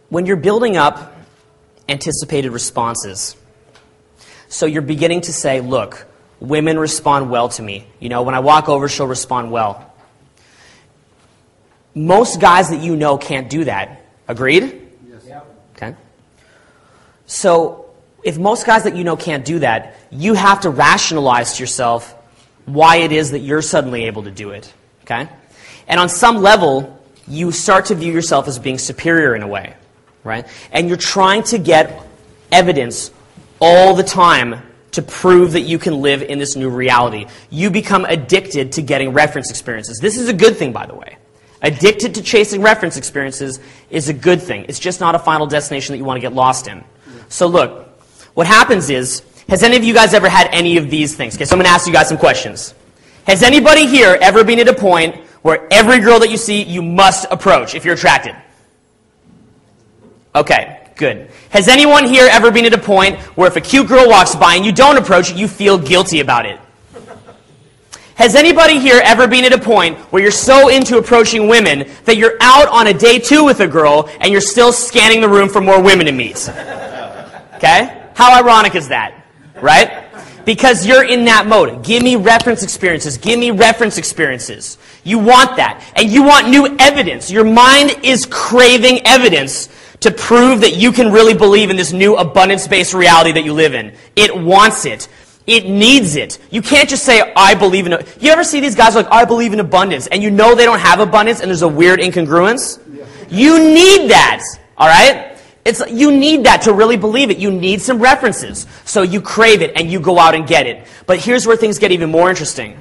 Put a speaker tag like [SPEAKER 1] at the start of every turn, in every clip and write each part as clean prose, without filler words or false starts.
[SPEAKER 1] when you're building up anticipated responses, so you're beginning to say, look, women respond well to me. You know, when I walk over, she'll respond well. Most guys that you know can't do that. Agreed?
[SPEAKER 2] Yes.
[SPEAKER 1] Okay. So if most guys that you know can't do that, you have to rationalize to yourself why it is that you're suddenly able to do it. Okay? And on some level, you start to view yourself as being superior in a way, right? And you're trying to get evidence all the time to prove that you can live in this new reality. You become addicted to getting reference experiences. This is a good thing, by the way. Addicted to chasing reference experiences is a good thing. It's just not a final destination that you want to get lost in. So look, what happens is, has any of you guys ever had any of these things? Okay, so I'm going to ask you guys some questions. Has anybody here ever been at a point where every girl that you see, you must approach if you're attracted? Okay, good. Has anyone here ever been at a point where if a cute girl walks by and you don't approach it, you feel guilty about it? Has anybody here ever been at a point where you're so into approaching women that you're out on a day 2 with a girl and you're still scanning the room for more women to meet? Okay? How ironic is that? Right? Because you're in that mode. Give me reference experiences. Give me reference experiences. You want that. And you want new evidence. Your mind is craving evidence to prove that you can really believe in this new abundance-based reality that you live in. It wants it. It needs it. You can't just say, I believe in it. You ever see these guys like, I believe in abundance, and you know they don't have abundance, and there's a weird incongruence? Yeah. You need that, all right? You need that to really believe it. You need some references. So you crave it, and you go out and get it. But here's where things get even more interesting.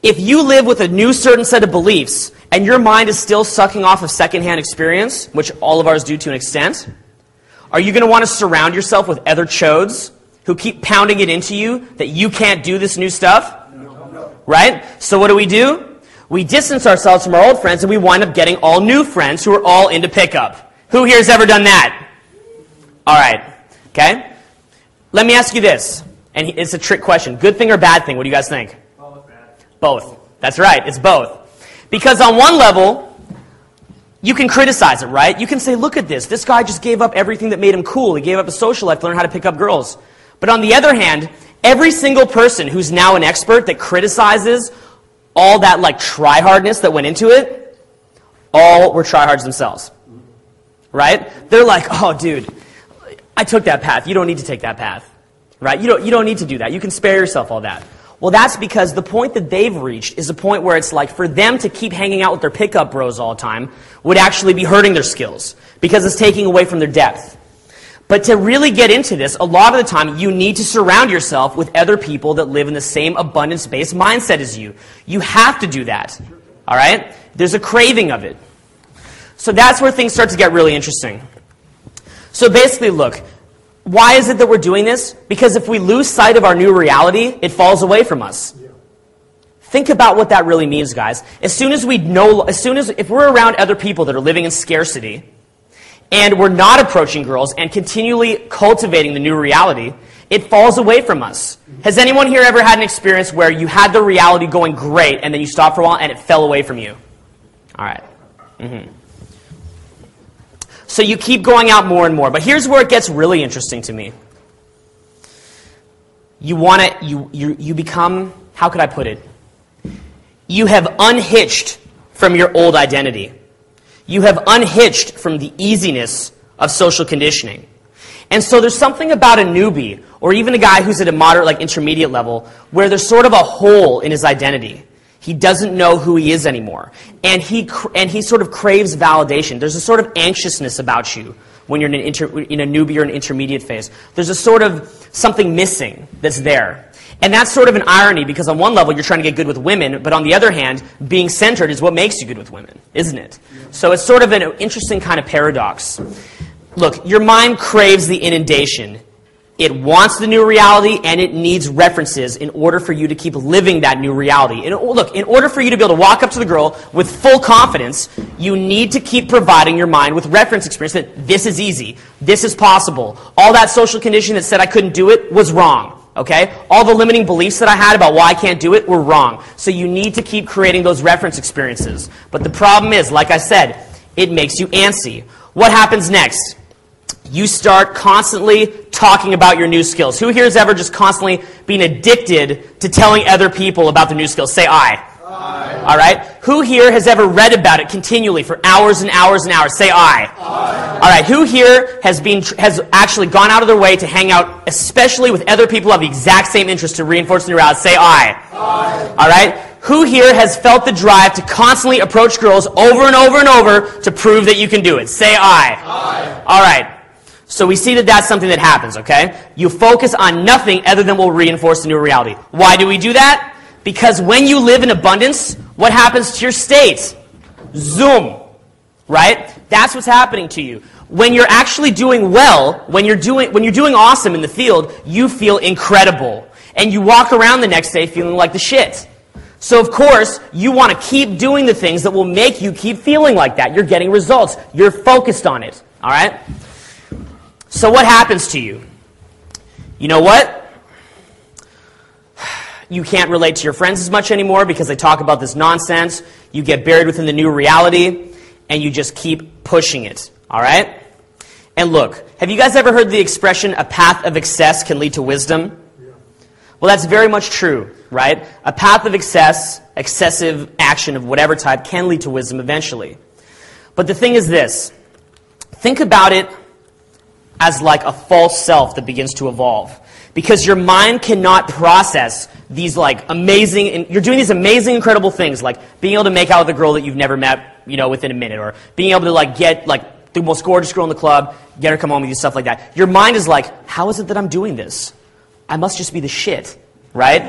[SPEAKER 1] If you live with a new certain set of beliefs, and your mind is still sucking off of secondhand experience, which all of ours do to an extent, are you going to want to surround yourself with other chodes who keep pounding it into you that you can't do this new stuff? No. Right? So what do? We distance ourselves from our old friends and we wind up getting all new friends who are all into pickup. Who here has ever done that? All right. Okay? Let me ask you this. And it's a trick question. Good thing or bad thing? What do you guys think? Both. That's right. It's both. Because on one level, you can criticize it, right? You can say, look at this. This guy just gave up everything that made him cool. He gave up his social life to learn how to pick up girls. But on the other hand, every single person who's now an expert that criticizes all that like try-hardness that went into it, all were try-hards themselves. Right? They're like, oh, dude, I took that path. You don't need to take that path. Right? You don't need to do that. You can spare yourself all that. Well, that's because the point that they've reached is a point where it's like for them to keep hanging out with their pickup bros all the time would actually be hurting their skills because it's taking away from their depth. But to really get into this, a lot of the time, you need to surround yourself with other people that live in the same abundance-based mindset as you. You have to do that. All right? There's a craving of it. So that's where things start to get really interesting. So basically, look, why is it that we're doing this? Because if we lose sight of our new reality, it falls away from us. Think about what that really means, guys. If we're around other people that are living in scarcity, and we're not approaching girls and continually cultivating the new reality, it falls away from us. Has anyone here ever had an experience where you had the reality going great and then you stopped for a while and it fell away from you? All right. Mm-hmm. So you keep going out more and more. But here's where it gets really interesting to me. You become, how could I put it? You have unhitched from your old identity. You have unhitched from the easiness of social conditioning. And so there's something about a newbie, or even a guy who's at a moderate, like intermediate level, where there's sort of a hole in his identity. He doesn't know who he is anymore. And he sort of craves validation. There's a sort of anxiousness about you when you're in a newbie or an intermediate phase. There's a sort of something missing that's there. And that's sort of an irony because on one level you're trying to get good with women, but on the other hand, being centered is what makes you good with women, isn't it? So it's sort of an interesting kind of paradox. Look, your mind craves the inundation. It wants the new reality and it needs references in order for you to keep living that new reality. In order for you to be able to walk up to the girl with full confidence, you need to keep providing your mind with reference experience that this is easy, this is possible. All that social conditioning that said I couldn't do it was wrong. Okay? All the limiting beliefs that I had about why I can't do it were wrong. So you need to keep creating those reference experiences. But the problem is, like I said, It makes you antsy. What happens next? You start constantly talking about your new skills. Who here has ever just constantly been addicted to telling other people about their new skills? Say aye. Aye. All right. Who here has ever read about it continually for hours and hours and hours? Say aye. Aye. All right. Who here has actually gone out of their way to hang out, especially with other people who have the exact same interest to reinforce the neuralgia? Say aye. Aye. All right. Who here has felt the drive to constantly approach girls over and over and over to prove that you can do it? Say aye. Aye. All right. So we see that that's something that happens, okay? You focus on nothing other than will reinforce the new reality. Why do we do that? Because when you live in abundance, what happens to your state? Zoom, right? That's what's happening to you. When you're actually doing well, when you're doing awesome in the field, you feel incredible. And you walk around the next day feeling like the shit. So of course, you want to keep doing the things that will make you keep feeling like that. You're getting results. You're focused on it, all right? So what happens to you? You know what? You can't relate to your friends as much anymore because they talk about this nonsense. You get buried within the new reality, and you just keep pushing it, all right? And look, have you guys ever heard the expression, a path of excess can lead to wisdom? Yeah. Well, that's very much true, right? A path of excess, excessive action of whatever type, can lead to wisdom eventually. But the thing is this. Think about it as like a false self that begins to evolve. Because your mind cannot process these like amazing, and you're doing these amazing, incredible things, like being able to make out with a girl that you've never met, within a minute, or being able to like get like the most gorgeous girl in the club, get her to come home with you, stuff like that. Your mind is like, how is it that I'm doing this? I must just be the shit, right?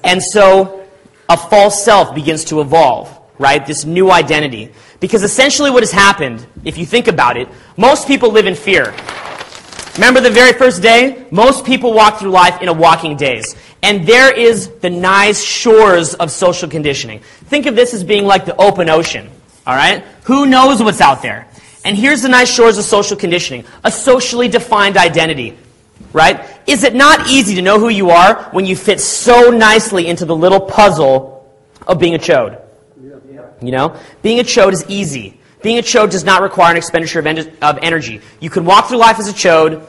[SPEAKER 1] And so a false self begins to evolve, right? This new identity. Because essentially what has happened, if you think about it, most people live in fear. Remember the very first day? Most people walk through life in a walking daze. And there is the nice shores of social conditioning. Think of this as being like the open ocean. All right? Who knows what's out there? And here's the nice shores of social conditioning. A socially defined identity. Right? Is it not easy to know who you are when you fit so nicely into the little puzzle of being a chode? Being a chode is easy. Being a chode does not require an expenditure of energy. You can walk through life as a chode.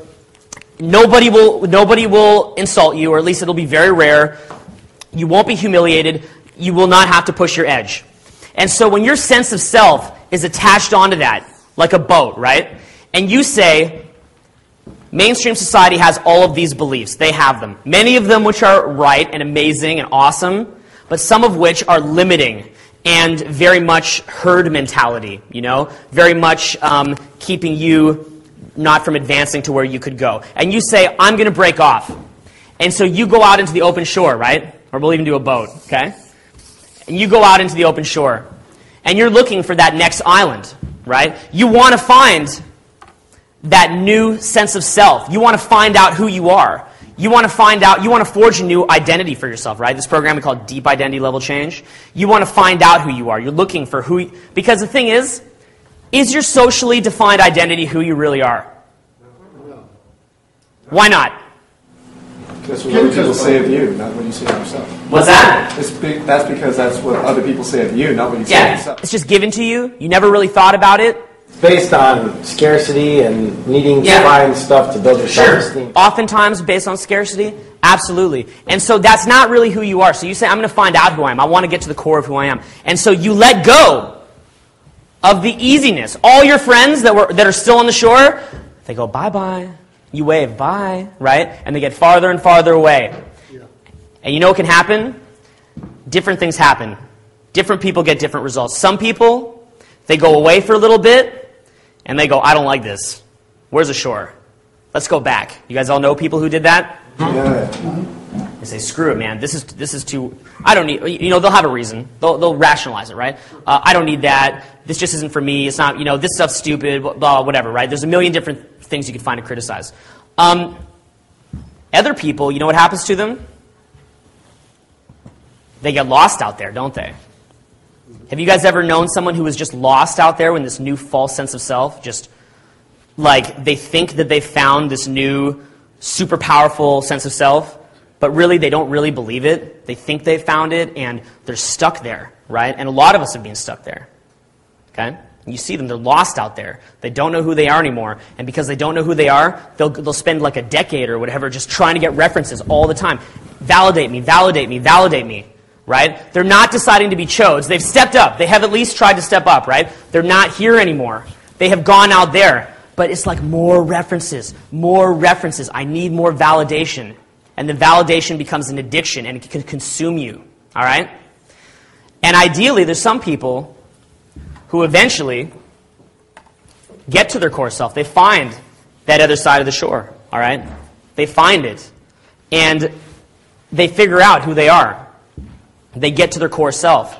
[SPEAKER 1] Nobody will insult you, or at least it'll be very rare. You won't be humiliated. You will not have to push your edge. And so when your sense of self is attached onto that, like a boat, right? And you say, mainstream society has all of these beliefs. They have them. Many of them which are right and amazing and awesome, but some of which are limiting and very much herd mentality, very much keeping you not from advancing to where you could go. And you say, I'm going to break off. And so you go out into the open shore, right? Or we'll even do a boat, okay? And you go out into the open shore. And you're looking for that next island, right? You want to find that new sense of self. You want to find out who you are. You want to forge a new identity for yourself, right? This program we call Deep Identity Level Change. You want to find out who you are. You're looking for because the thing is your socially defined identity who you really are? Why not?
[SPEAKER 2] That's what other people say of you, not what you say of yourself.
[SPEAKER 1] What's that?
[SPEAKER 2] That's because that's what other people say of you, not what you say of yourself.
[SPEAKER 1] It's just given to you. You never really thought about it.
[SPEAKER 3] Based on scarcity and needing to find stuff to build your self-esteem.
[SPEAKER 1] Oftentimes based on scarcity, absolutely. And so that's not really who you are. So you say, I'm going to find out who I am. I want to get to the core of who I am. And so you let go of the easiness. All your friends that are still on the shore, they go, bye-bye. You wave, bye, right? And they get farther and farther away. Yeah. And you know what can happen? Different things happen. Different people get different results. Some people, they go away for a little bit, and they go, I don't like this. Where's the shore? Let's go back. You guys all know people who did that?
[SPEAKER 2] Yeah.
[SPEAKER 1] They say, screw it, man. This is too, I don't need, they'll have a reason. They'll rationalize it, right? I don't need that. This just isn't for me. It's not, this stuff's stupid, blah, whatever, right? There's a million different things you can find to criticize. Other people, you know what happens to them? They get lost out there, don't they? Have you guys ever known someone who was just lost out there in this new false sense of self? Just like they think that they found this new super powerful sense of self, but really they don't really believe it. They think they found it and they're stuck there, right? And a lot of us have been stuck there. Okay? You see them, they're lost out there. They don't know who they are anymore. And because they don't know who they are, they'll spend like a decade or whatever just trying to get references all the time. Validate me, validate me, validate me, right? They're not deciding to be chose. They've stepped up. They have at least tried to step up, right? They're not here anymore. They have gone out there. But it's like more references, more references. I need more validation. And the validation becomes an addiction and it can consume you, all right? And ideally, there's some people who eventually get to their core self. They find that other side of the shore, all right? They find it. And they figure out who they are. They get to their core self.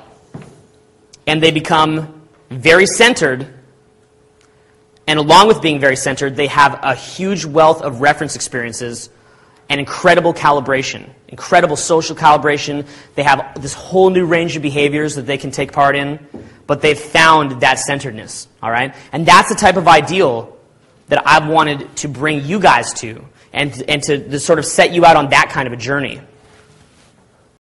[SPEAKER 1] And they become very centered. And along with being very centered, they have a huge wealth of reference experiences and incredible calibration, incredible social calibration. They have this whole new range of behaviors that they can take part in. But they've found that centeredness, all right? And that's the type of ideal that I've wanted to bring you guys to and to sort of set you out on that kind of a journey.